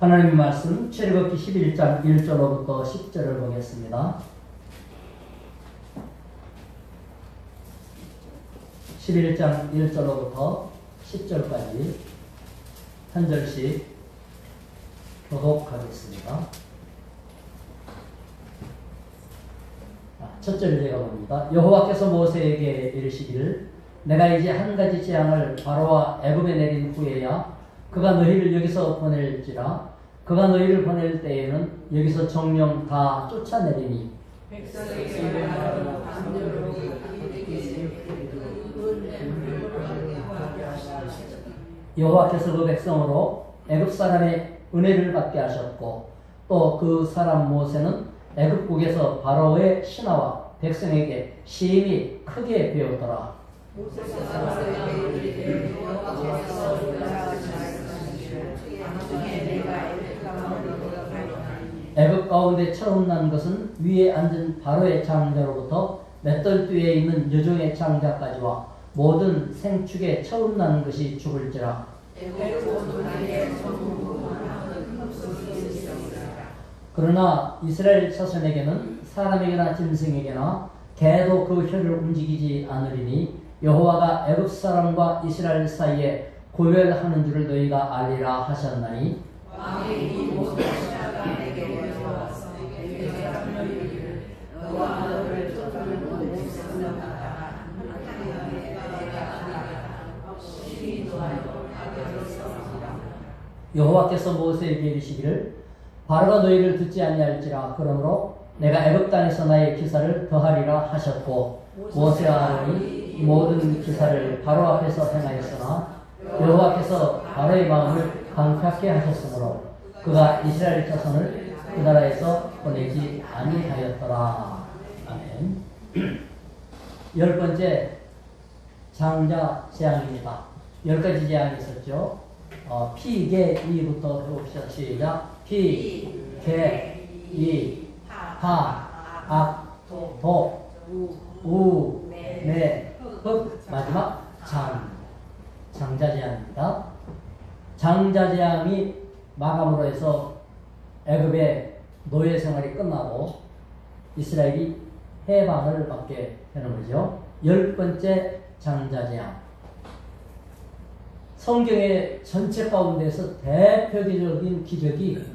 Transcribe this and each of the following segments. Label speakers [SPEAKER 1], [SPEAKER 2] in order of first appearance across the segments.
[SPEAKER 1] 하나님의 말씀 출애굽기 11장 1절로부터 10절을 보겠습니다. 11장 1절로부터 10절까지 한 절씩 교독하겠습니다. 첫 절을 제가 봅니다. 여호와께서 모세에게 이르시기를 내가 이제 한 가지 재앙을 바로와 애굽에 내린 후에야 그가 너희를 여기서 보낼지라. 그가 너희를 보낼 때에는 여기서 정령 다 쫓아내리니 여호와께서 그 백성으로 애굽 사람의 은혜를 받게 하셨고 또 그 사람 모세는 애굽국에서 바로의 신하와 백성에게 심히 크게 배우더라. 애굽 가운데 처음 난 것은 위에 앉은 바로의 장자로부터 맷돌 뒤에 있는 여종의 장자까지와 모든 생축에 처음 난 것이 죽을지라. 그러나 이스라엘 자손에게는 사람에게나 짐승에게나 개도 그 혀를 움직이지 않으리니 여호와가 애굽 사람과 이스라엘 사이에 고별하는 줄을 너희가 알리라 하셨나니 여호와께서 모세에게 이르시기를 바로가 너희를 듣지 아니할지라. 그러므로 내가 애굽 땅에서 나의 기사를 더하리라 하셨고 모세와 아론이 모든 기사를 바로 앞에서 행하였으나 여호와께서 바로의 마음을 강팍하게 하셨으므로 그가 이스라엘 자손을 그 나라에서 보내지 아니하였더라. 아멘. 10번째 장자 재앙입니다. 10가지 재앙이 있었죠. 피, 개, 이부터 해봅시다. 시작. 피, 개, 이, 하, 악, 도, 우, 매, 흑, 마지막 장자재앙입니다. 장자재앙이 마감으로 해서 애굽의 노예 생활이 끝나고 이스라엘이 해방을 받게 되는 거죠. 10번째 장자재앙. 성경의 전체 가운데서 대표적인 기적이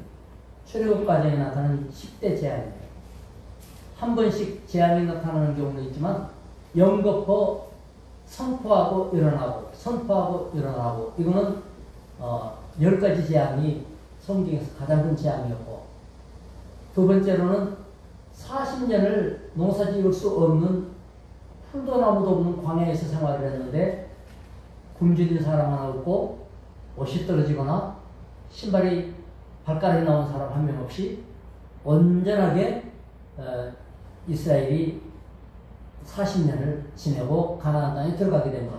[SPEAKER 1] 출애굽 과정에 나타나는 10대 재앙입니다. 한 번씩 재앙이 나타나는 경우도 있지만 연거푸 선포하고 일어나고 선포하고 일어나고 이거는 10가지 재앙이 성경에서 가장 큰 재앙이었고, 두 번째로는 40년을 농사 지을 수 없는 풀도 나무도 없는 광야에서 생활을 했는데 굶주린 사람 하나 없고 옷이 떨어지거나 신발이 발가락이 나온 사람 한 명 없이 온전하게 이스라엘이 40년을 지내고 가나안 땅에 들어가게 된 것.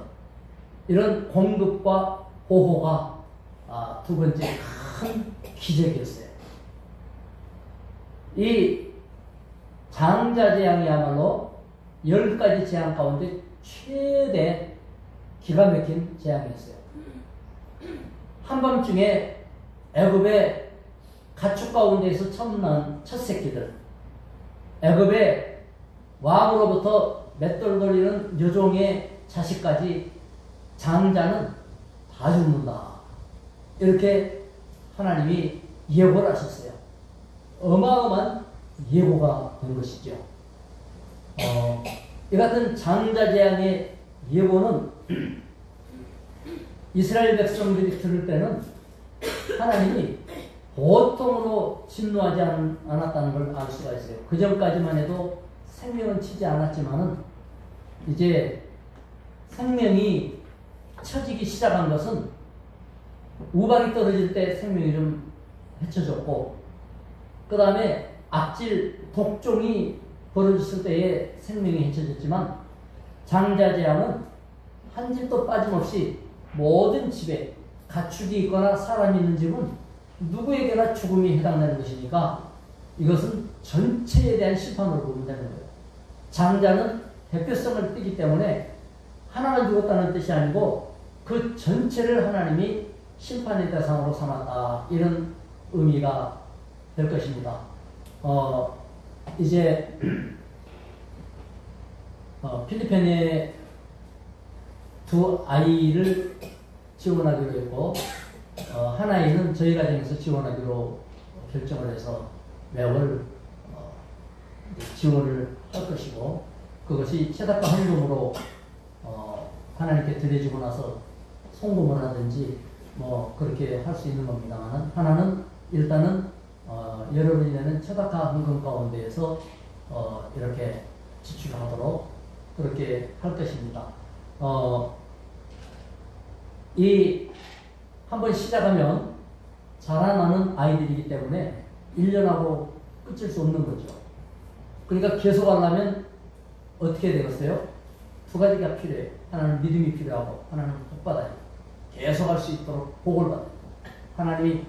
[SPEAKER 1] 이런 공급과 보호가 두 번째 큰 기적이었어요. 이 장자재앙이야말로 10가지 재앙 가운데 최대 기가 막힌 재앙이었어요. 한밤중에 애굽의 가축 가운데에서 처음 난 첫 새끼들, 애굽의 왕으로부터 맷돌 돌리는 여종의 자식까지 장자는 다 죽는다. 이렇게 하나님이 예고를 하셨어요. 어마어마한 예고가 된 것이죠. 이 같은 장자재앙의 예고는 이스라엘 백성들이 들을 때는 하나님이 보통으로 진노하지 않았다는 걸 알 수가 있어요. 그 전까지만 해도 생명은 치지 않았지만은 이제 생명이 쳐지기 시작한 것은 우박이 떨어질 때 생명이 좀 헤쳐졌고, 그 다음에 악질, 독종이 벌어졌을 때에 생명이 헤쳐졌지만, 장자재앙은 한 집도 빠짐없이 모든 집에 가축이 있거나 사람이 있는 집은 누구에게나 죽음이 해당되는 것이니까 이것은 전체에 대한 심판으로 보면 되는 거예요. 장자는 대표성을 띠기 때문에 하나만 죽었다는 뜻이 아니고 그 전체를 하나님이 심판의 대상으로 삼았다. 이런 의미가 될 것입니다. 이제 필리핀에 두 아이를 지원하기로 했고 한 아이는 저희 가정에서 지원하기로 결정을 해서 매월 지원을 할 것이고 그것이 체다카 헌금으로 하나님께 드려주고 나서 송금을 하든지 뭐 그렇게 할 수 있는 겁니다만 하나는 일단은 여러분이 내는 체다카 헌금 가운데에서 이렇게 지출하도록 그렇게 할 것입니다. 이 한번 시작하면 자라나는 아이들이기 때문에 1년하고 끝일 수 없는 거죠. 그러니까 계속 하려면 어떻게 되겠어요? 두 가지가 필요해요. 하나는 믿음이 필요하고 하나는 복받아요. 계속 할 수 있도록 복을 받아요. 하나님이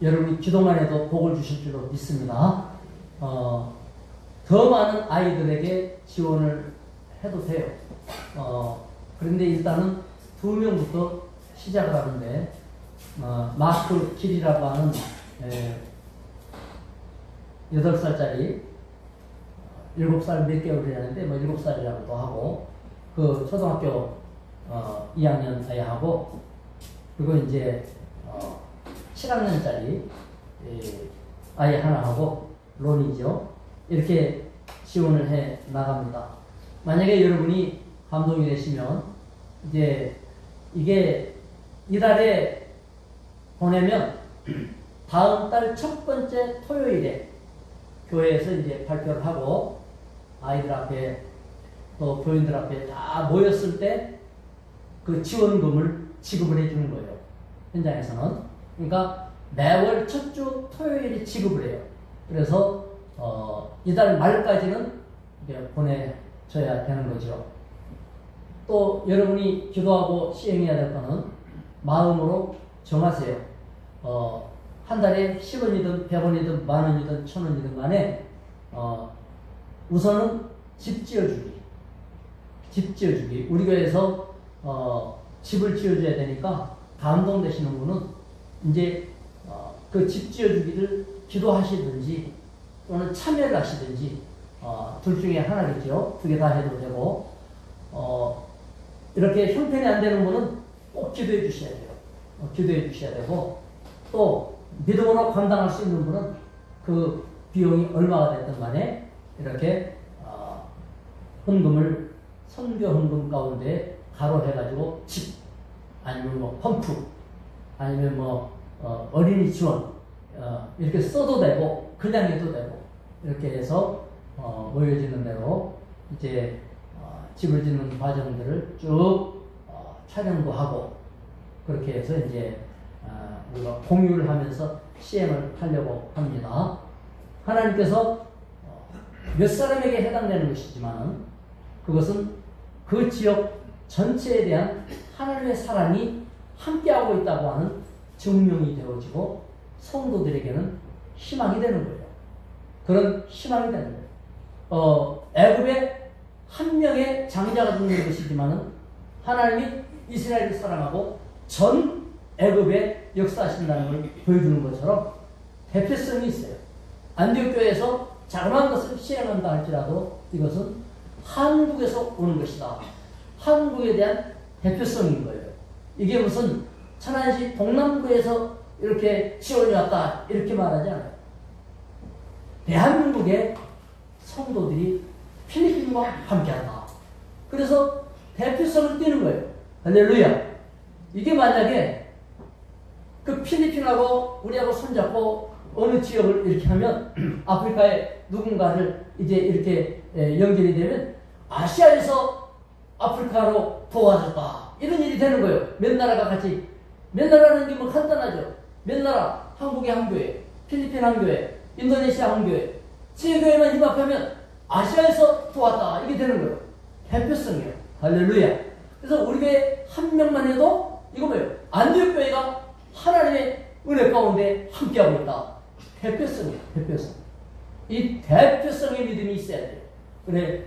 [SPEAKER 1] 여러분이 기도만 해도 복을 주실 줄로 믿습니다. 더 많은 아이들에게 지원을 해도 돼요. 그런데 일단은 2명부터 시작을 하는데 마크 길이라고 하는 8살짜리 7살 몇 개월이 하는데 뭐 7살이라고도 하고 그 초등학교 2학년 아이하고 그리고 이제 7학년짜리 아이 하나하고 론이죠. 이렇게 지원을 해 나갑니다. 만약에 여러분이 감동이 되시면 이제 이게 이달에 보내면 다음 달 첫 번째 토요일에 교회에서 이제 발표를 하고 아이들 앞에 또 교인들 앞에 다 모였을 때 그 지원금을 지급을 해주는 거예요. 현장에서는. 그러니까 매월 첫 주 토요일에 지급을 해요. 그래서 이달 말까지는 이제 보내줘야 되는 거죠. 또 여러분이 기도하고 시행해야 될 거는 마음으로 정하세요. 한 달에 10원이든 100원이든 만원이든 1000원이든 간에 우선은 집 지어주기. 집 지어주기. 우리 교회에서 집을 지어줘야 되니까 감동되시는 분은 이제 그 집 지어주기를 기도하시든지 또는 참여를 하시든지 둘 중에 하나겠죠. 두 개 다 해도 되고 이렇게 형편이 안 되는 분은 꼭 기도해 주셔야 돼요. 기도해 주셔야 되고 또 믿음으로 감당할 수 있는 분은 그 비용이 얼마가 됐든 간에 이렇게 헌금을 선교 헌금 가운데 가로해가지고 집 아니면 뭐 펌프 아니면 뭐 어린이 지원 이렇게 써도 되고 그냥 해도 되고 이렇게 해서 모여지는 대로 이제 집을 짓는 과정들을 쭉 촬영도 하고 그렇게 해서 이제 우리가 공유를 하면서 시행을 하려고 합니다. 하나님께서 몇 사람에게 해당되는 것이지만 그것은 그 지역 전체에 대한 하나님의 사랑이 함께하고 있다고 하는 증명이 되어지고 성도들에게는 희망이 되는 거예요. 그런 희망이 되는 거예요. 애굽에 한 명의 장자가 죽는 것이지만은 하나님이 이스라엘을 사랑하고 전 애굽에 역사하신다는 걸 보여주는 것처럼 대표성이 있어요. 안디옥 교회에서 자그마한 것을 시행한다 할지라도 이것은 한국에서 오는 것이다. 한국에 대한 대표성인 거예요. 이게 무슨 천안시 동남구에서 이렇게 지원이 왔다 이렇게 말하지 않아요. 대한민국의 성도들이 필리핀과 함께한다. 그래서 대표성을 띠는 거예요. 할렐루야. 이게 만약에 그 필리핀하고 우리하고 손잡고 어느 지역을 이렇게 하면 아프리카에 누군가를 이제 이렇게 연결이 되면 아시아에서 아프리카로 도와줬다. 이런 일이 되는 거예요. 몇 나라가 같이. 몇 나라는 게 뭐 간단하죠. 몇 나라. 한국의 한 교회, 필리핀 한 교회, 인도네시아 한 교회. 세 교회만 힘합하면 아시아에서 도왔다. 이게 되는 거예요. 대표성이에요. 할렐루야. 그래서 우리 교회 한 명만 해도 이거 뭐예요? 안디옥 교회가 하나님의 은혜 가운데 함께하고 있다. 대표성이에요. 대표성. 이 대표성의 믿음이 있어야 돼요. 그래,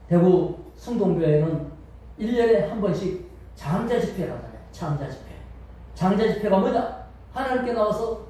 [SPEAKER 1] 대구 성동교회는 1년에 한 번씩 장자 집회를 하잖아요. 장자 집회. 장자 집회가 뭐냐? 하나님께 나와서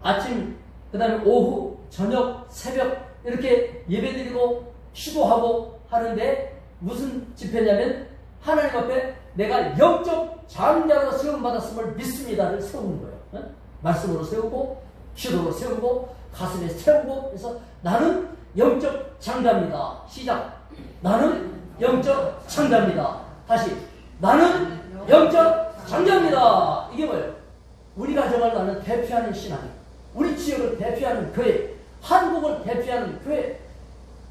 [SPEAKER 1] 아침, 그 다음에 오후, 저녁, 새벽 이렇게 예배드리고 기도하고 하는데 무슨 집회냐면 하나님 앞에 내가 영적 장자로 세움받았음을 믿습니다를 세우는 거예요. 네? 말씀으로 세우고 기도로 세우고 가슴에 세우고 그래서 나는 영적 장자입니다. 시작. 나는 영적 장자입니다. 다시. 나는 영적 장자입니다. 이게 뭐예요? 우리 가정을 나는 대표하는 신앙, 우리 지역을 대표하는 교회, 한국을 대표하는 교회,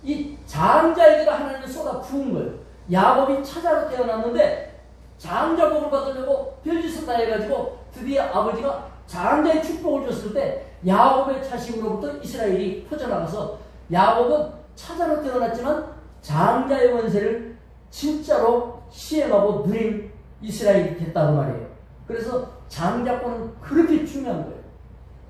[SPEAKER 1] 이 장자에게도 하나님은 쏟아 부은 거예요. 야곱이 차자로 태어났는데 장자복을 받으려고 별짓을 다 해가지고 드디어 아버지가 장자의 축복을 줬을 때 야곱의 자식으로부터 이스라엘이 퍼져나가서 야곱은 차자로 태어났지만 장자의 원세를 진짜로 시행하고 누린 이스라엘이 됐다고 말이에요. 그래서 장자권은 그렇게 중요한 거예요.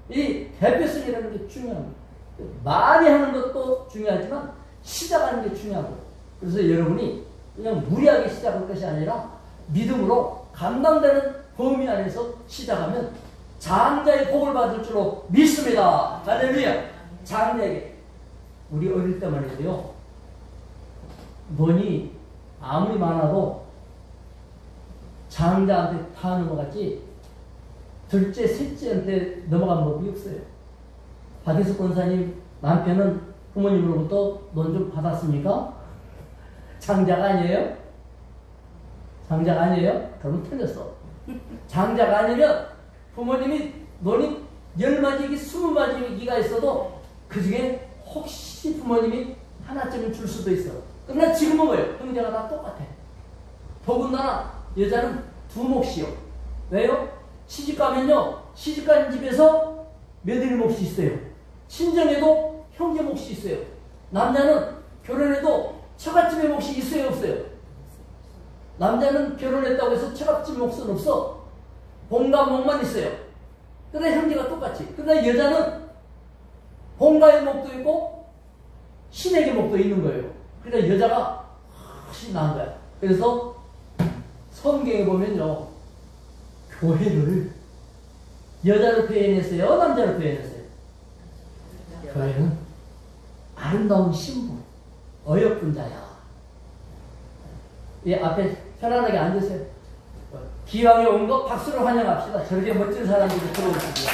[SPEAKER 1] 이 대표성이라는 게 중요한 거예요. 많이 하는 것도 중요하지만 시작하는 게 중요한 거예요. 그래서 여러분이 그냥 무리하게 시작할 것이 아니라 믿음으로 감당되는 범위 안에서 시작하면 장자의 복을 받을 줄로 믿습니다. 할렐루야. 장자에게 우리 어릴 때만 해도요, 돈이 아무리 많아도 장자한테 다 넘어갔지 둘째, 셋째한테 넘어간 법이 없어요. 박희숙 권사님 남편은 부모님으로부터 돈 좀 받았습니까? 장자가 아니에요? 장자가 아니에요? 그러면 틀렸어. 장자가 아니면 부모님이 돈이 10마디기 20마디기가 있어도 그 중에 혹시 부모님이 하나쯤은 줄 수도 있어. 그러나 지금은 뭐예요? 형제가 다 똑같아. 더군다나 여자는 두 몫이요. 왜요? 시집가면요, 시집간 집에서 며느리 몫이 있어요. 친정에도 형제 몫이 있어요. 남자는 결혼해도 처갓집의 몫이 있어요, 없어요? 남자는 결혼했다고 해서 처갓집 몫은 없어. 본가 몫만 있어요. 그러나 형제가 똑같이. 그러나 여자는 본가의 몫도 있고 신에게 몫도 있는 거예요. 그러니까 여자가 훨씬 나은 거야. 그래서 성경에 보면요, 교회를 여자로 표현했어요? 남자로 표현했어요? 교회는 아름다운 신부, 어여쁜 자야. 이 앞에 편안하게 앉으세요. 기왕에 온 거 박수로 환영합시다. 저렇게 멋진 사람들이 들어올 줄이야.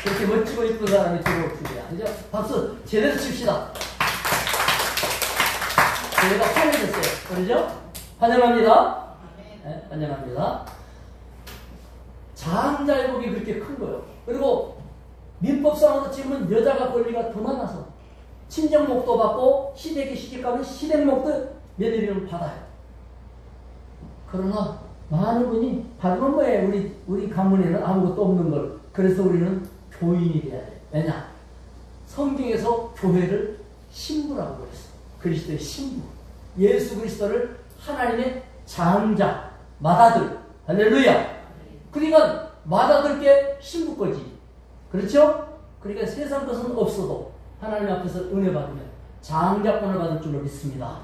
[SPEAKER 1] 그렇게 멋지고 이쁜 사람이 들어올 줄이야. 그죠? 박수 제대로 칩시다. 저희가 환영했어요. 그러죠? 환영합니다. 네, 환영합니다. 장자의 복이 그렇게 큰 거예요. 그리고 민법상으로 치면 여자가 권리가 더 많아서 친정목도 받고 시댁에 시집가면 시댁목도 며느리는 받아요. 그러나 많은 분이 받으면 뭐예요? 우리 가문에는 아무것도 없는 걸. 그래서 우리는 교인이 돼야 돼요. 왜냐? 성경에서 교회를 신부라고 그랬어. 그리스도의 신부. 예수 그리스도를 하나님의 장자, 맏아들. 할렐루야. 그러니까 맏아들 게 신부 거지. 그렇죠? 그러니까 세상 것은 없어도 하나님 앞에서 은혜 받으면 장자권을 받을 줄로 믿습니다.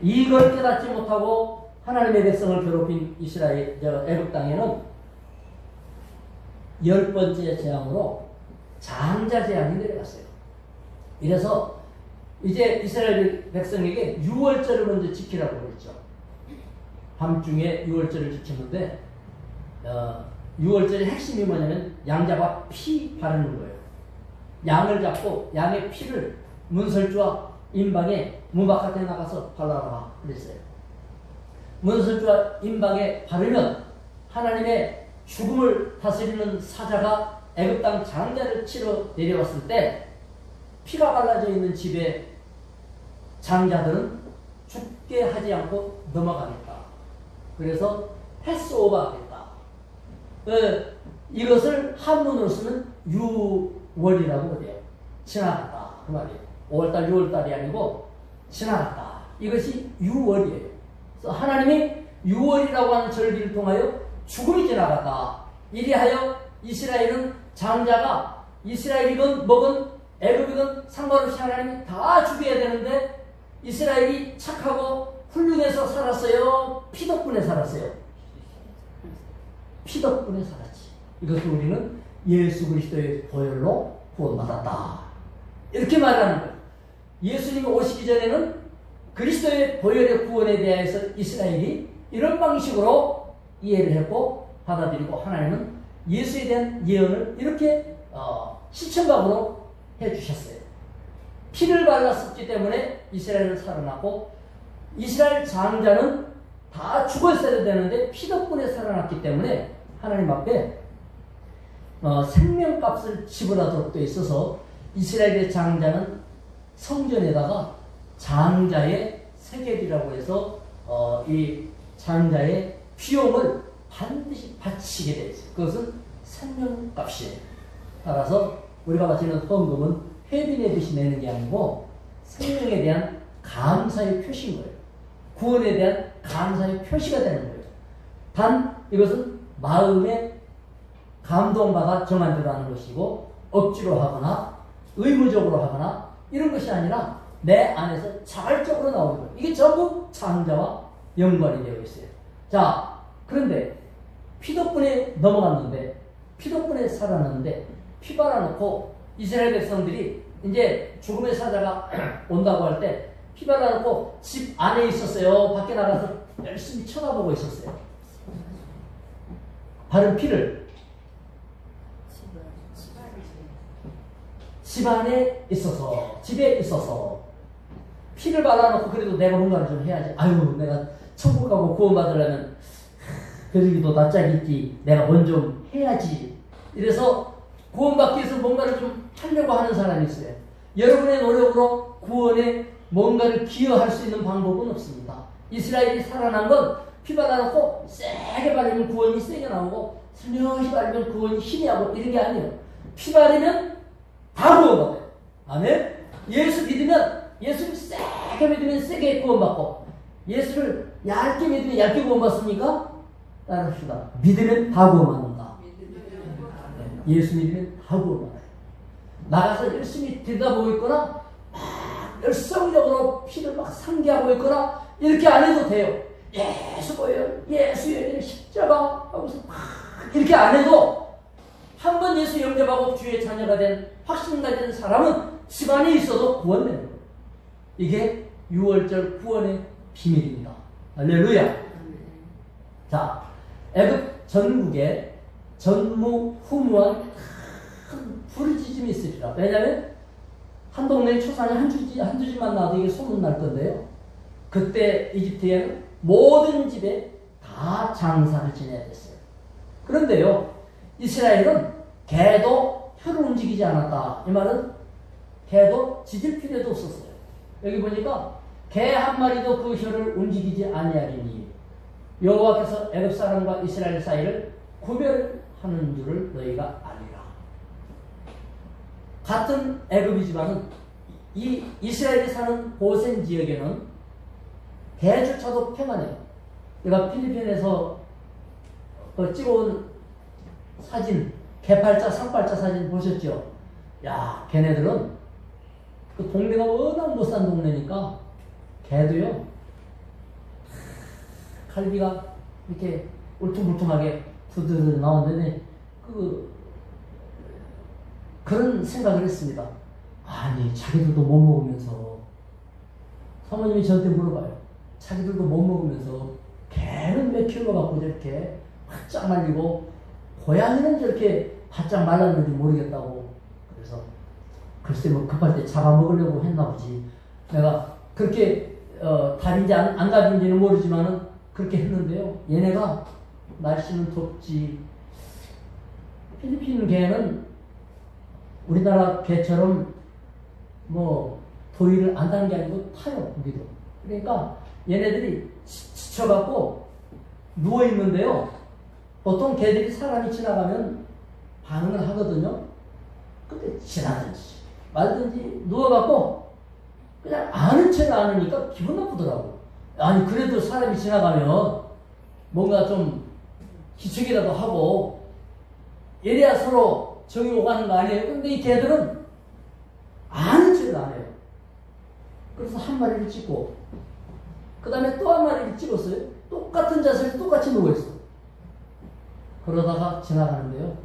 [SPEAKER 1] 이걸 깨닫지 못하고 하나님의 백성을 괴롭힌 이스라엘 애굽 땅에는 10번째 재앙으로 장자 재앙이 내려갔어요. 이래서 이제 이스라엘 백성에게 유월절을 먼저 지키라고 그랬죠. 밤중에 유월절을 지켰는데 유월절의 핵심이 뭐냐면 양자가 피 바르는 거예요. 양을 잡고 양의 피를 문설주와 임방에 문 바깥에 나가서 발라라 그랬어요. 문설주와 임방에 바르면 하나님의 죽음을 다스리는 사자가 애굽 땅 장자를 치러 내려왔을 때 피가 발라져 있는 집에 장자들은 죽게 하지 않고 넘어가겠다. 그래서 패스오버 하겠다. 이것을 한문으로 쓰면 유월이라고 그래요. 지나갔다. 그 말이에요. 5월달, 6월달이 아니고 지나갔다. 이것이 유월이에요. 그래서 하나님이 유월이라고 하는 절기를 통하여 죽음이 지나갔다. 이리하여 이스라엘은 장자가 이스라엘이건 뭐건 애굽이건 상관없이 하나님이 다 죽여야 되는데 이스라엘이 착하고 훌륭해서 살았어요? 피 덕분에 살았어요? 피 덕분에 살았지. 이것도 우리는 예수 그리스도의 보혈로 구원받았다. 이렇게 말하는 거예요. 예수님이 오시기 전에는 그리스도의 보혈의 구원에 대해서 이스라엘이 이런 방식으로 이해를 했고 받아들이고, 하나님은 예수에 대한 예언을 이렇게 실천각으로 해주셨어요. 피를 발랐었기 때문에 이스라엘은 살아났고, 이스라엘 장자는 다 죽었어야 되는데 피 덕분에 살아났기 때문에 하나님 앞에 생명값을 지불하도록 되어 있어서 이스라엘의 장자는 성전에다가 장자의 세겔이라고 해서 이 장자의 비용을 반드시 바치게 되어 있어요. 그것은 생명값이에요. 따라서 우리가 바치는 헌금은 회비 내듯이 내는 게 아니고 생명에 대한 감사의 표시인 거예요. 구원에 대한 감사의 표시가 되는 거예요. 단 이것은 마음에 감동받아 정한 대로 하는 것이고, 억지로 하거나 의무적으로 하거나 이런 것이 아니라 내 안에서 자발적으로 나오는 거예요. 이게 전부 장자와 연관이 되어 있어요. 자, 그런데 피 덕분에 넘어갔는데, 피 덕분에 살아났는데, 피 발라놓고 이스라엘 백성들이 이제 죽음의 사자가 온다고 할 때 피 발라놓고 집 안에 있었어요. 밖에 나가서 열심히 쳐다보고 있었어요. 바른 피를 집 안에 있어서, 집에 있어서 피를 발라놓고, 그래도 내가 뭔가를 좀 해야지. 아유, 내가 천국 가고 구원받으려면 그러기도 낯짝이 있지. 내가 먼저 좀 해야지. 이래서 구원받기 위해서 뭔가를 좀 하려고 하는 사람이 있어요. 여러분의 노력으로 구원에 뭔가를 기여할 수 있는 방법은 없습니다. 이스라엘이 살아난 건 피 발라놓고 세게 바르면 구원이 세게 나오고, 슬며시 바르면 구원이 힘이 하고 이런 게 아니에요. 피 바르면 다 구원받아요. 아멘? 예수 믿으면, 예수를 세게 믿으면 세게 구원받고, 예수를 얇게 믿으면 얇게 구원받습니까? 따라합시다. 믿으면 다 구원받는다. 예수 믿으면 다 구원받아요. 나가서 열심히 들여다보고 있거나 막 열성적으로 피를 막 상기하고 있거나 이렇게 안 해도 돼요. 예수 보혈, 예수의 십자가 하고서 막 이렇게 안 해도, 한 번 예수 영접하고 주의 자녀가 된, 확신가 된 사람은 집안에 있어도 구원되는 거예요. 이게 6월절 구원의 비밀입니다. 할렐루야. 자, 애굽 전국에 전무후무한 큰 부르짖음이 있으리라. 왜냐하면 한 동네에 초산이 한두 집만 나도 이게 소문날 건데요. 그때 이집트에는 모든 집에 다 장사를 지내야 됐어요. 그런데요, 이스라엘은 개도 혀를 움직이지 않았다. 이 말은 개도 짖을 필요도 없었어요. 여기 보니까 개 한 마리도 그 혀를 움직이지 아니하리니 여호와께서 애굽 사람과 이스라엘 사이를 구별하는 줄을 너희가 아니라. 같은 애굽이지만은 이 이스라엘이 사는 고센 지역에는 개조차도 평안해요. 내가 필리핀에서 찍어온 사진, 개팔자, 상팔자 사진 보셨죠? 야, 걔네들은 그 동네가 워낙 못 산 동네니까 개도요, 갈비가 이렇게 울퉁불퉁하게 두드러 나오는데 그런 생각을 했습니다. 아니, 자기들도 못 먹으면서, 사모님이 저한테 물어봐요. 자기들도 못 먹으면서 개는 몇 킬로 갖고 저렇게 바짝 말리고 고양이는 저렇게 바짝 말랐는지 모르겠다고. 그래서 글쎄 뭐 급할 때 잡아먹으려고 했나 보지. 내가 그렇게 답인지 안 답인지는 모르지만은 그렇게 했는데요. 얘네가 날씨는 덥지. 필리핀 개는 우리나라 개처럼 뭐 더위를 안 타는 게 아니고 타요. 거기도. 그러니까 얘네들이 지쳐갖고 누워있는데요. 보통 개들이 사람이 지나가면 반응을 하거든요. 근데 지나든지 말든지 누워갖고 그냥 아는 체를 안으니까 기분 나쁘더라고. 아니, 그래도 사람이 지나가면 뭔가 좀 기척이라도 하고 이래야 서로 정이 오가는 거 아니에요? 근데 이 개들은 아는 체를 안 해요. 그래서 한 마리를 찍고 그 다음에 또 한 마리를 찍었어요. 똑같은 자세로 똑같이 누워있어. 그러다가 지나가는데요.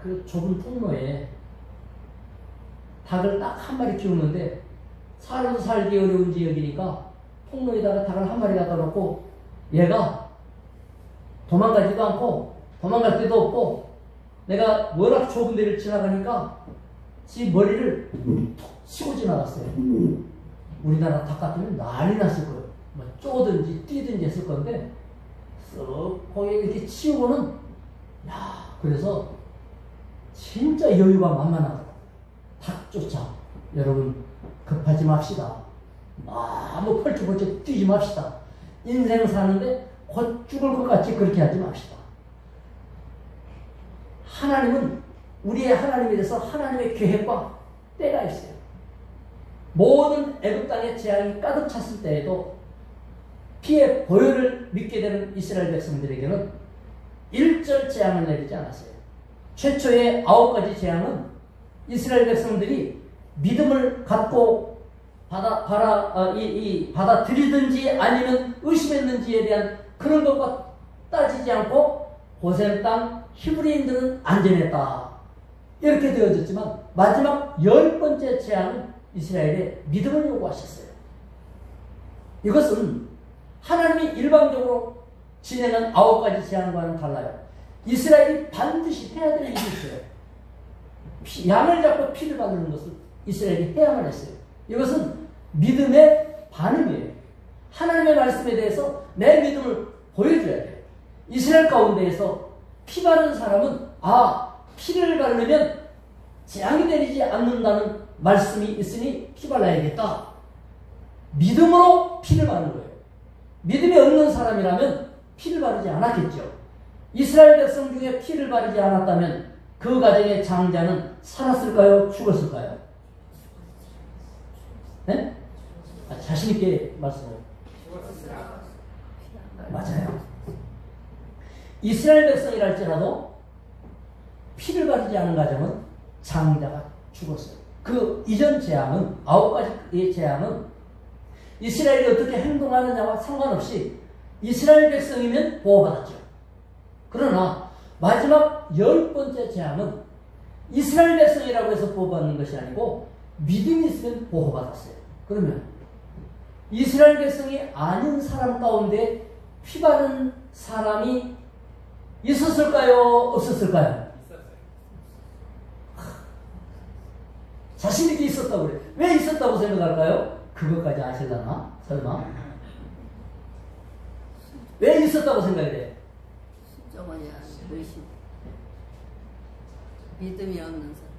[SPEAKER 1] 그 좁은 통로에 닭을 딱 한 마리 키우는데 사람도 살기 어려운 지역이니까 통로에다가 닭을 한 마리 갖다 놓고 얘가 도망가지도 않고 도망갈 데도 없고 내가 워낙 좁은 데를 지나가니까 지 머리를 툭 치고 지나갔어요. 우리나라 닭 같으면 난리 났을 거예요. 뭐 쪼든지 뛰든지 했을 건데 쓱 거기에 이렇게 치우고는 그래서 진짜 여유가 만만하다. 닭조차 여러분 급하지 맙시다. 너무 펄쩍펄쩍 뛰지 맙시다. 인생 사는데 곧 죽을 것 같이 그렇게 하지 맙시다. 하나님은 우리의 하나님에 대해서 하나님의 계획과 때가 있어요. 모든 애굽 땅의 재앙이 가득 찼을 때에도 피의 보혈을 믿게 되는 이스라엘 백성들에게는 일절 재앙을 내리지 않았어요. 최초의 9가지 재앙은 이스라엘 백성들이 믿음을 갖고 받아들이든지 아니면 의심했는지에 대한 그런 것과 따지지 않고 고센 땅 히브리인들은 안전했다. 이렇게 되어졌지만 마지막 10번째 재앙은 이스라엘의 믿음을 요구하셨어요. 이것은 하나님이 일방적으로 진행한 9가지 재앙과는 달라요. 이스라엘이 반드시 해야 될 일이 있어요. 양을 잡고 피를 바르는 것을 이스라엘이 해야만 했어요. 이것은 믿음의 반응이에요. 하나님의 말씀에 대해서 내 믿음을 보여줘야 돼요. 이스라엘 가운데에서 피 바른 사람은 피를 바르면 재앙이 내리지 않는다는 말씀이 있으니 피 발라야겠다. 믿음으로 피를 바르는 거예요. 믿음이 없는 사람이라면 피를 바르지 않았겠죠. 이스라엘 백성 중에 피를 바르지 않았다면 그 가정의 장자는 살았을까요? 죽었을까요? 네? 자신있게 말씀해요. 맞아요. 이스라엘 백성이랄지라도 피를 바르지 않은 가정은 장자가 죽었어요. 그 이전 재앙은 9가지의 재앙은 이스라엘이 어떻게 행동하느냐와 상관없이 이스라엘 백성이면 보호받았죠. 그러나 마지막 10번째 재앙은 이스라엘 백성이라고 해서 보호받는 것이 아니고 믿음이 있으면 보호받았어요. 그러면 이스라엘 백성이 아닌 사람 가운데 피 바른 사람이 있었을까요? 없었을까요? 자신있게 있었다고 그래요. 왜 있었다고 생각할까요? 그것까지 아실라나? 설마? 왜 있었다고 생각해요?
[SPEAKER 2] 순종하지 않은 의심. 믿음이 없는 사람.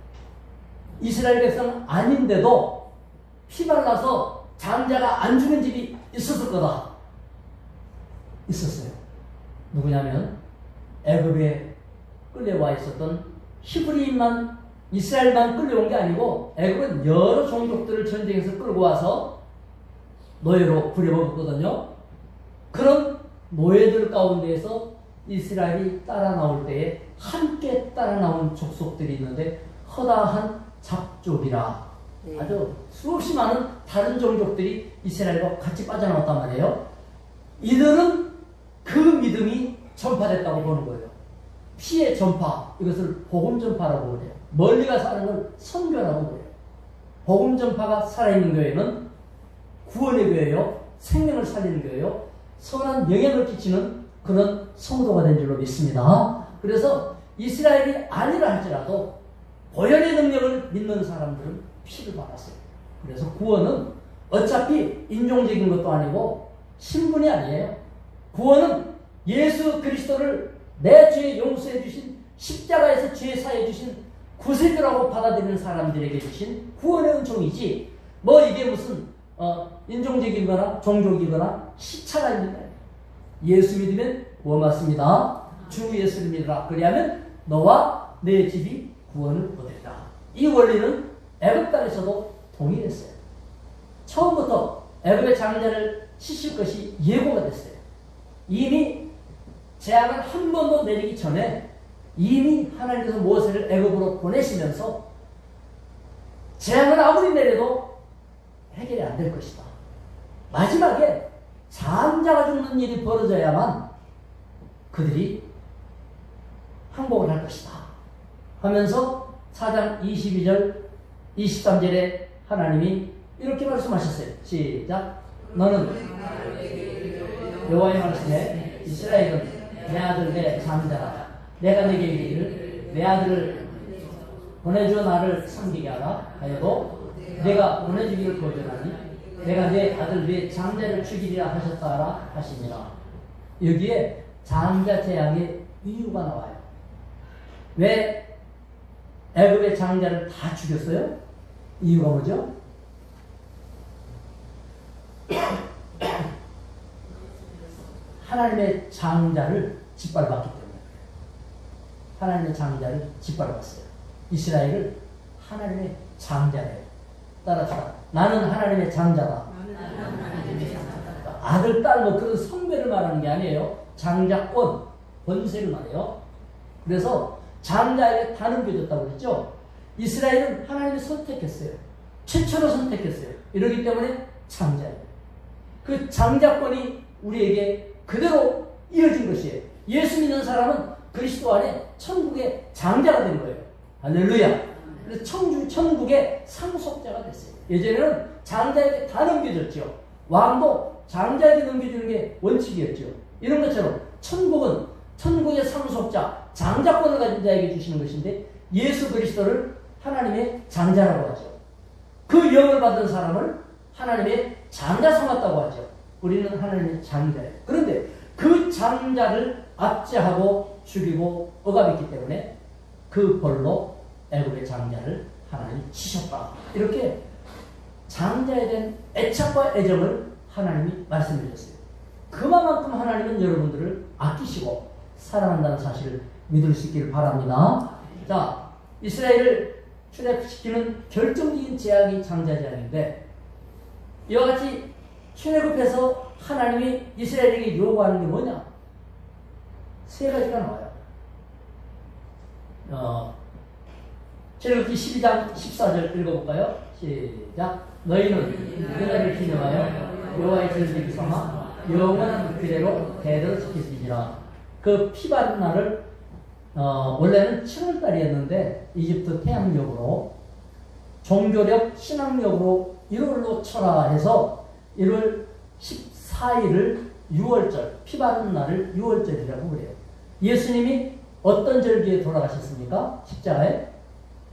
[SPEAKER 1] 이스라엘 백성 아닌데도 피 발라서 장자가 안 죽은 집이 있었을 거다. 있었어요. 누구냐면 애굽에 끌려와 있었던 히브리인만 이스라엘만 끌려온 게 아니고 애굽은 여러 종족들을 전쟁에서 끌고 와서 노예로 부려먹었거든요. 그런 노예들 가운데에서 이스라엘이 따라 나올 때에 함께 따라 나온 족속들이 있는데 허다한 잡족이라 아주 수없이 많은 다른 종족들이 이스라엘과 같이 빠져나왔단 말이에요. 이들은 그 믿음이 전파됐다고 보는 거예요. 피의 전파, 이것을 복음 전파라고 그래요. 멀리 가서 하는 걸 선교라고 그래요. 복음 전파가 살아있는 교회는 구원의 교회요, 생명을 살리는 교회요, 선한 영향을 끼치는 그런 성도가 된 줄로 믿습니다. 그래서 이스라엘이 아니라 할지라도 보혈의 능력을 믿는 사람들은 피를 받았어요. 그래서 구원은 어차피 인종적인 것도 아니고 신분이 아니에요. 구원은 예수 그리스도를 내 죄 용서해 주신, 십자가에서 죄 사해 주신 구세주라고 받아들이는 사람들에게 주신 구원의 은총이지, 뭐 이게 무슨 인종적이거나 종족이거나 시차가 있는 거예요. 예수 믿으면 구원 받습니다. 주 예수를 믿으라. 그리하면 너와 내 집이 구원을 얻으리라. 이 원리는 애굽 땅에서도 동일했어요. 처음부터 애굽의 장자를 치실 것이 예고가 됐어요. 이미 재앙을 한 번도 내리기 전에 이미 하나님께서 모세를 애굽으로 보내시면서 재앙을 아무리 내려도 해결이 안 될 것이다. 마지막에 장자가 죽는 일이 벌어져야만 그들이 항복을 할 것이다 하면서 4장 22절 23절에 하나님이 이렇게 말씀하셨어요. 시작. 너는 여호와의 말씀에 이스라엘은 내 아들 내 장자라. 내가 내게 이르기를 내 아들을 보내줘 나를 섬기게 하라 하여도 내가 보내주기를 거절하니 내가 내 아들 내 장자를 죽이리라 하셨다 하라 하시니라. 여기에 장자 재앙의 이유가 나와요. 왜 애굽의 장자를 다 죽였어요? 이유가 뭐죠? 하나님의 장자를 짓밟았기 때문에. 하나님의 장자를 짓밟았어요. 이스라엘을 하나님의 장자래요. 따라서 나는 하나님의 장자다. 아들, 딸, 뭐 그런 성별을 말하는 게 아니에요. 장자권, 권세를 말해요. 그래서 장자에게 다 넘겨줬다고 그랬죠. 이스라엘은 하나님이 선택했어요. 최초로 선택했어요. 이러기 때문에 장자예요. 그 장자권이 우리에게 그대로 이어진 것이에요. 예수 믿는 사람은 그리스도 안에 천국의 장자가 된 거예요. 할렐루야. 그래서 천국의 상속자가 됐어요. 예전에는 장자에게 다 넘겨줬죠. 왕도 장자에게 넘겨주는 게 원칙이었죠. 이런 것처럼 천국은 천국의 상속자, 장자권을 가진 자에게 주시는 것인데 예수 그리스도를 하나님의 장자라고 하죠. 그 영을 받은 사람을 하나님의 장자 삼았다고 하죠. 우리는 하나님의 장자예요. 그런데 그 장자를 압제하고 죽이고 억압했기 때문에 그 벌로 애굽의 장자를 하나님이 치셨다. 이렇게 장자에 대한 애착과 애정을 하나님이 말씀해 주셨어요. 그만큼 하나님은 여러분들을 아끼시고 사랑한다는 사실을 믿을 수 있기를 바랍니다. 자, 이스라엘을 출애굽시키는 결정적인 제약이 장자 제약인데 이와 같이 출애굽해서 하나님이 이스라엘에게 요구하는 게 뭐냐? 세 가지가 나와요. 출애굽기 12장 14절 읽어볼까요? 시작. 너희는 여호와를 기념하여 여호와의 절기를 삼아 영원한 규례로 대대로 지키시리라. 그 피 바른 날을 원래는 7월달이었는데 이집트 태양력으로 종교력 신앙력으로 1월로 철화해서 1월 14일을 6월절 피 바른 날을 6월절이라고 그래요. 예수님이 어떤 절기에 돌아가셨습니까? 십자가에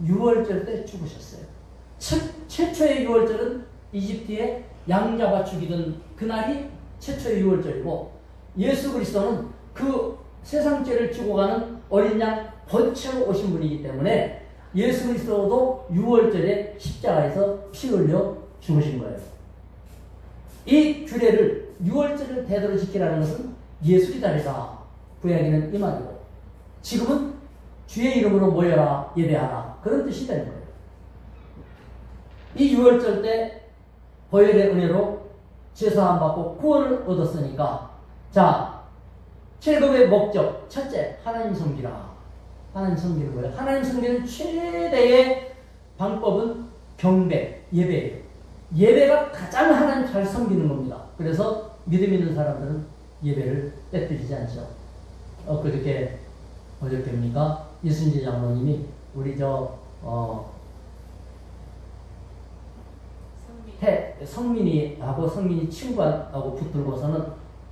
[SPEAKER 1] 6월절 때 죽으셨어요. 최초의 6월절은 이집트에 양잡아 죽이던 그날이 최초의 6월절이고 예수 그리스도는 그 세상죄를 지고 가는 어린 양 번체로 오신 분이기 때문에 예수 그리스도도 6월절에 십자가에서 피 흘려 죽으신 거예요. 이 규례를 6월절을 대대로 지키라는 것은 예수의 달이다. 구약에는 이 말이고 지금은 주의 이름으로 모여라 예배하라 그런 뜻이 되는 거예요. 이 6월절 때 보혈의 은혜로 제사함 받고 구원을 얻었으니까 자 출애굽의 목적 첫째 하나님 섬기라. 하나님 섬기는 거예요. 하나님 섬기는 최대의 방법은 경배, 예배예요. 예배가 가장 하나님 잘 섬기는 겁니다. 그래서 믿음 있는 사람들은 예배를 빼뜨리지 않죠. 어저께입니까? 이순재 장로님이 우리 성민이 친구하고 붙들고서는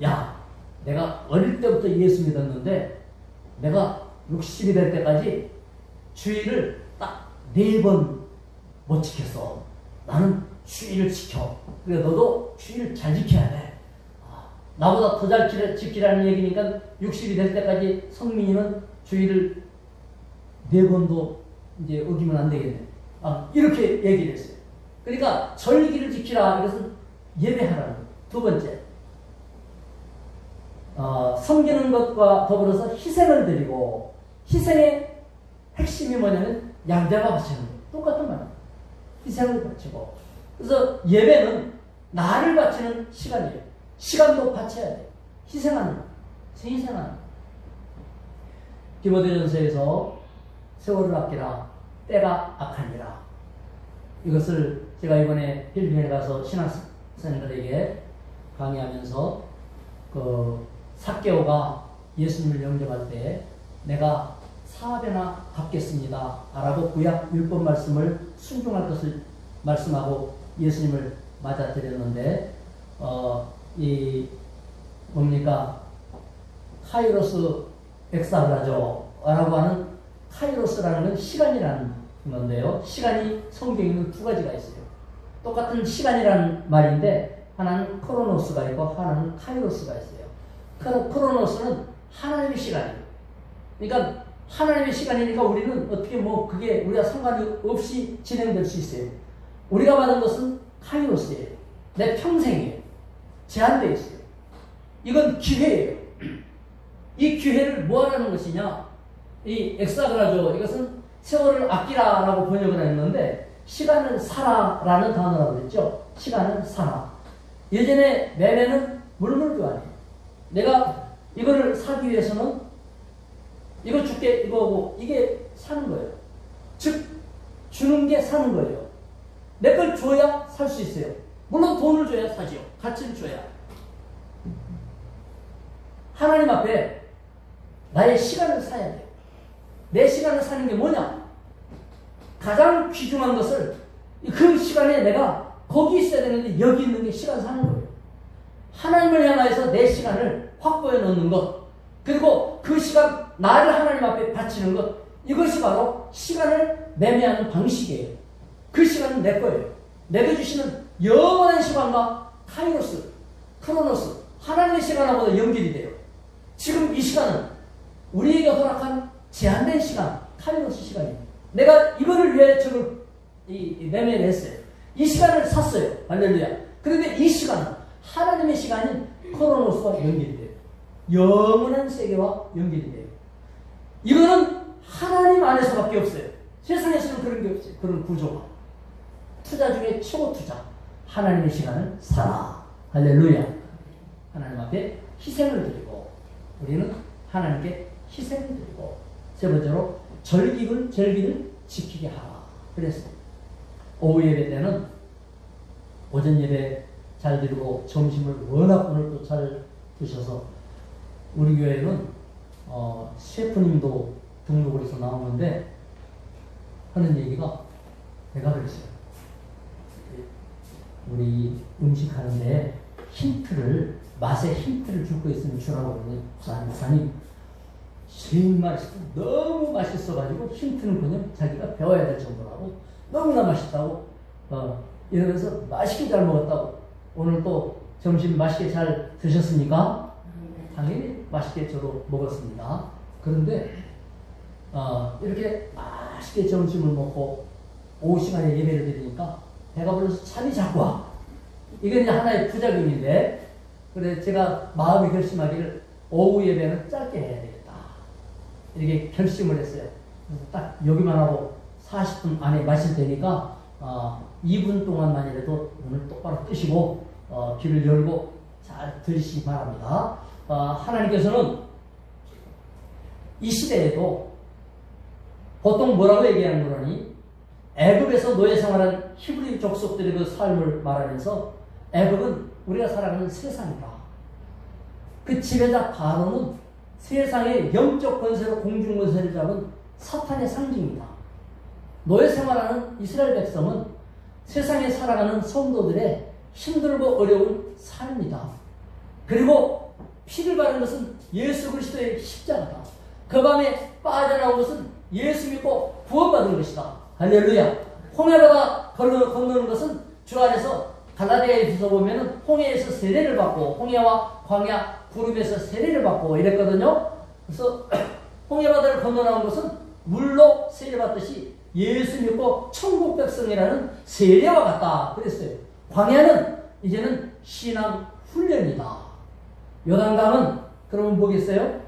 [SPEAKER 1] 야 내가 어릴 때부터 예수 믿었는데 내가 60이 될 때까지 주일을 딱 4번 못 지켰어. 나는 주일을 지켜. 그래 너도 주일을 잘 지켜야 돼. 나보다 더 잘 지키라는 얘기니까 60이 될 때까지 성민이는 주일을 4번도 이제 어기면 안 되겠네. 이렇게 얘기를 했어요. 그러니까 절기를 지키라. 이것은 예배하라는 거예요. 두 번째, 섬기는 것과 더불어서 희생을 드리고 희생의 핵심이 뭐냐면 양자가 바치는 거예요. 똑같은 말이에요. 희생을 바치고 그래서 예배는 나를 바치는 시간이에요. 시간도 바쳐야 돼요. 희생하는 디모데전서에서 세월을 아끼라 때가 악하니라. 이것을 제가 이번에 필리핀에 가서 신학생들에게 강의하면서 삭개오가 예수님을 영접할 때 내가 4배나 갚겠습니다 라고 구약 율법 말씀을 순종할 것을 말씀하고 예수님을 맞아들였는데 이 뭡니까 카이로스 엑사그라조라고 하는 카이로스라는 건 시간이라는 건데요. 시간이 성경에는 두 가지가 있어요. 똑같은 시간이라는 말인데 하나는 크로노스가 있고 하나는 카이로스가 있어요. 크로노스는 하나님의 시간이에요. 그러니까 하나님의 시간이니까 우리는 어떻게 뭐 그게 우리가 상관이 없이 진행될 수 있어요. 우리가 받은 것은 카이로스예요. 내 평생이에요. 제한되어 있어요. 이건 기회예요. 이 기회를 뭐 하라는 것이냐? 이 엑사그라조 이것은 세월을 아끼라라고 번역을 했는데 시간을 사라라는 단어라고 그랬죠. 시간을 사라. 예전에 매매는 물물교환이에요. 내가 이거를 사기 위해서는 이거 줄게 이거고 이게 사는 거예요. 즉 주는 게 사는 거예요. 내 걸 줘야 살 수 있어요. 물론 돈을 줘야 사지요. 가치를 줘야. 하나님 앞에 나의 시간을 사야 돼요. 내 시간을 사는 게 뭐냐? 가장 귀중한 것을 그 시간에 내가 거기 있어야 되는데 여기 있는 게 시간 사는 거예요. 하나님을 향해서 내 시간을 확보해 놓는 것, 그리고 그 시간 나를 하나님 앞에 바치는 것, 이것이 바로 시간을 매매하는 방식이에요. 그 시간은 내 거예요. 내게 주시는 영원한 시간과 카이로스, 크로노스, 하나님의 시간하고도 연결이 돼요. 지금 이 시간은 우리에게 허락한 제한된 시간, 카이로스 시간이에요. 내가 이거를 위해 저걸 매매를 했어요. 이 시간을 샀어요. 할렐루야. 그런데 이 시간은 하나님의 시간인 크로노스와 연결이 돼요. 영원한 세계와 연결이 돼요. 이거는 하나님 안에서밖에 없어요. 세상에서는 그런 게 없어요. 그런 구조가. 투자 중에 최고 투자. 하나님의 시간을 사라. 할렐루야. 하나님 앞에 희생을 드리고 우리는 하나님께 희생을 드리고 세 번째로 절기를 지키게 하라. 그래서 오후 예배 때는 오전 예배 잘 드리고 점심을 워낙 오늘 또 잘 드셔서 우리 교회는 셰프님도 등록을 해서 나오는데 하는 얘기가 내가 그랬어요. 우리 음식 하는데 힌트를 맛에 힌트를 줄 거 있으면 주라고 그러는데 목사님 정말 너무 맛있어가지고 힌트는 그냥 자기가 배워야 될 정도라고 너무나 맛있다고 이러면서 맛있게 잘 먹었다고. 오늘 또 점심 맛있게 잘 드셨습니까? 당연히 맛있게 저도 먹었습니다. 그런데 이렇게 맛있게 점심을 먹고 오후 시간에 예배를 드리니까 배가 불러서 잠이 자꾸 와. 이게 이제 하나의 부작용인데 그래 제가 마음이 결심하기를 오후 예배는 짧게 해야 되겠다. 이렇게 결심을 했어요. 그래서 딱 여기만 하고 40분 안에 마실 테니까 2분 동안만이라도 눈을 똑바로 뜨시고 귀를 열고 잘 들으시기 바랍니다. 하나님께서는 이 시대에도 보통 뭐라고 얘기하는 거라니 애굽에서 노예 생활한 히브리 족속들의 그 삶을 말하면서 애굽은 우리가 살아가는 세상이다. 그 지배자 바로는 세상의 영적 권세로 공중 권세를 잡은 사탄의 상징이다. 노예 생활하는 이스라엘 백성은 세상에 살아가는 성도들의 힘들고 어려운 삶이다. 그리고 피를 바른 것은 예수 그리스도의 십자가다. 그 밤에 빠져나온 것은 예수 믿고 구원받은 것이다. 할렐루야. 홍해바다 건너는 것은 주 안에서 갈라디아에서 보면은 홍해에서 세례를 받고 홍해와 광야 구름에서 세례를 받고 이랬거든요. 그래서 홍해바다를 건너나온 것은 물로 세례받듯이 예수 믿고 천국 백성이라는 세례와 같다 그랬어요. 광야는 이제는 신앙 훈련이다. 요단강은 그러면 뭐겠어요?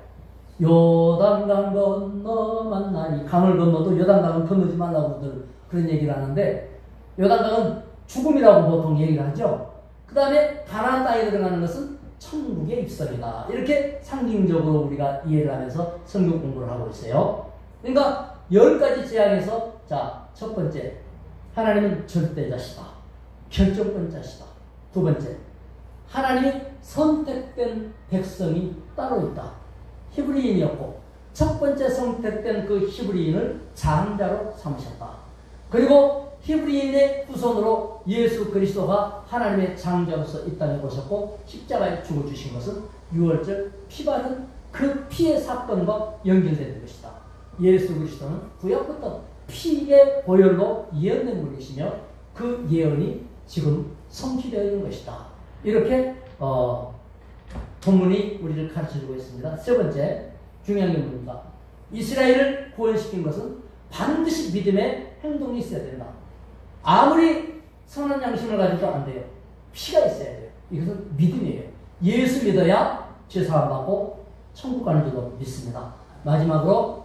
[SPEAKER 1] 요단강 건너 만나니. 강을 건너도 요단강은 건너지 말라고들 그런 얘기를 하는데 요단강은 죽음이라고 보통 얘기를 하죠. 그 다음에 가나안 땅에 들어가는 것은 천국의 입성이다. 이렇게 상징적으로 우리가 이해를 하면서 성경 공부를 하고 있어요. 그러니까 10가지 재앙에서 자, 첫 번째 하나님은 절대자시다. 결정권자시다. 두 번째 하나님이 선택된 백성이 따로 있다. 히브리인이었고 첫 번째 선택된 그 히브리인을 장자로 삼으셨다. 그리고 히브리인의 후손으로 예수 그리스도가 하나님의 장자로서 이 땅에 오셨고 십자가에 죽어주신 것은 유월절 피바는 그 피의 사건과 연결되는 것이다. 예수 그리스도는 구약부터 피의 보혈로 예언된 분이시며 그 예언이 지금 성취되어 있는 것이다. 이렇게 본문이 우리를 가르쳐주고 있습니다. 세 번째 중요한 경우입니다. 이스라엘을 구원시킨 것은 반드시 믿음의 행동이 있어야 된다. 아무리 선한 양심을 가지도 안 돼요. 피가 있어야 돼요. 이것은 믿음이에요. 예수 믿어야 죄사함 받고 천국 가는 줄로 믿습니다. 마지막으로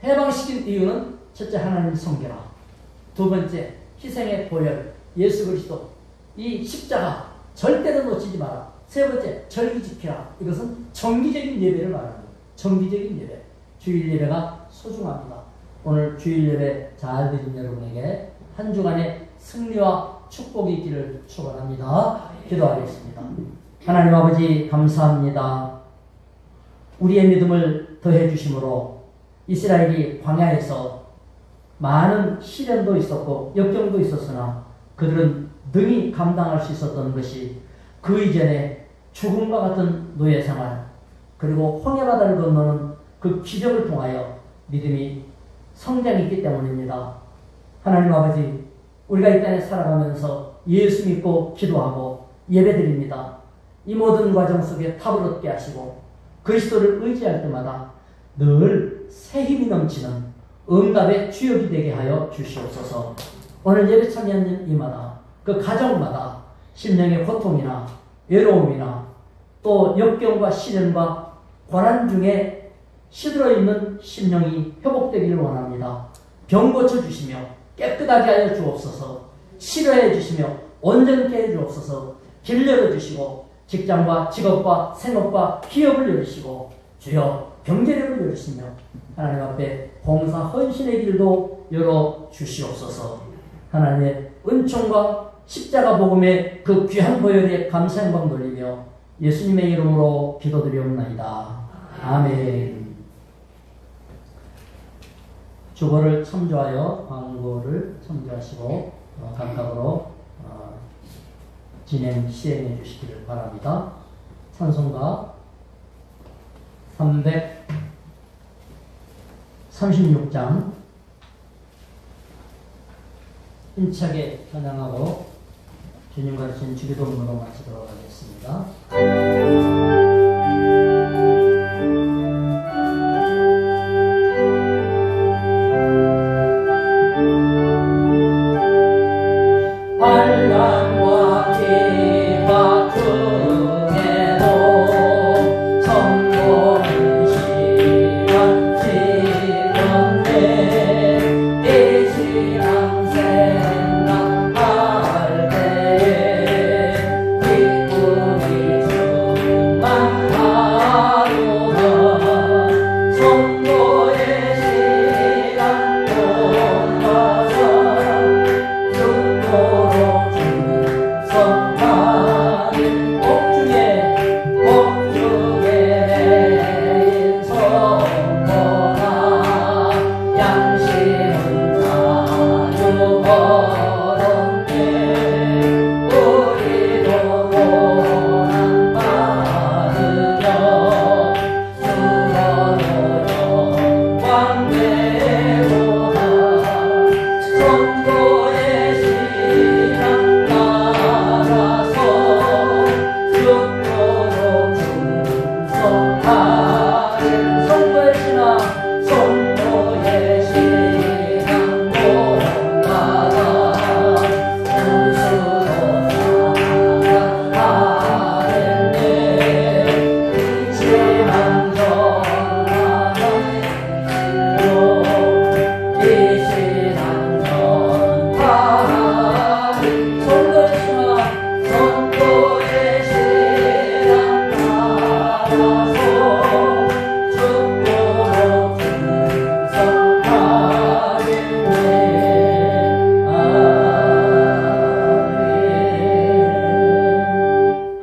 [SPEAKER 1] 해방시킨 이유는 첫째 하나님 성결화, 두 번째 희생의 보혈 예수 그리스도 이 십자가 절대로 놓치지 마라. 세 번째 절기 지키라. 이것은 정기적인 예배를 말합니다. 정기적인 예배, 주일 예배가 소중합니다. 오늘 주일 예배 잘 드린 여러분에게 한 주간의 승리와 축복이 있기를 축원합니다. 기도하겠습니다. 하나님 아버지 감사합니다. 우리의 믿음을 더해 주심으로 이스라엘이 광야에서 많은 시련도 있었고 역경도 있었으나 그들은 능히 감당할 수 있었던 것이 그 이전에 죽음과 같은 노예 생활 그리고 홍해바다를 건너는 그 기적을 통하여 믿음이 성장했기 때문입니다. 하나님 아버지, 우리가 이 땅에 살아가면서 예수 믿고 기도하고 예배드립니다. 이 모든 과정 속에 답을 얻게 하시고 그리스도를 의지할 때마다 늘 새 힘이 넘치는 응답의 주역이 되게 하여 주시옵소서. 오늘 예배 참여하는 이마다 그 가정마다 심령의 고통이나 외로움이나 또 역경과 시련과 고난 중에 시들어 있는 심령이 회복되기를 원합니다. 병 고쳐주시며 깨끗하게 하여 주옵소서. 치료해 주시며 온전케 해 주옵소서. 길 열어주시고 직장과 직업과 생업과 기업을 열으시고 주여 경제력을 열으시며 하나님 앞에 봉사 헌신의 길도 열어주시옵소서. 하나님의 은총과 십자가 복음의 그 귀한 보혈에 감사 영광 돌리며 예수님의 이름으로 기도드리옵나이다. 아멘. 주보를 참조하여 광고를 참조하시고 각각으로 시행해 주시기를 바랍니다. 찬송가 336장 힘차게 찬양하고 주님 가르친 주기도문으로 마치도록 하겠습니다.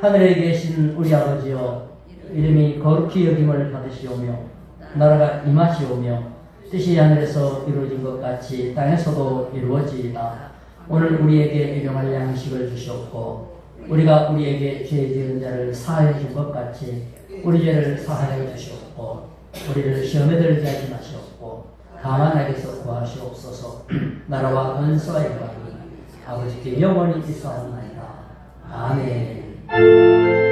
[SPEAKER 1] 하늘에 계신 우리 아버지여, 이름이 거룩히 여김을 받으시오며 나라가 임하시오며 뜻이 하늘에서 이루어진 것 같이 땅에서도 이루어지이다. 오늘 우리에게 일용할 양식을 주시옵고 우리가 우리에게 죄 지은 자를 사하여 준 것 같이 우리 죄를 사하여 주시옵고 우리를 시험에 들게 하지 마시옵고 다만 악에서 구하시옵소서. 나라와 권세와 영광이 아버지께 영원히 있사옵나이다. 아멘.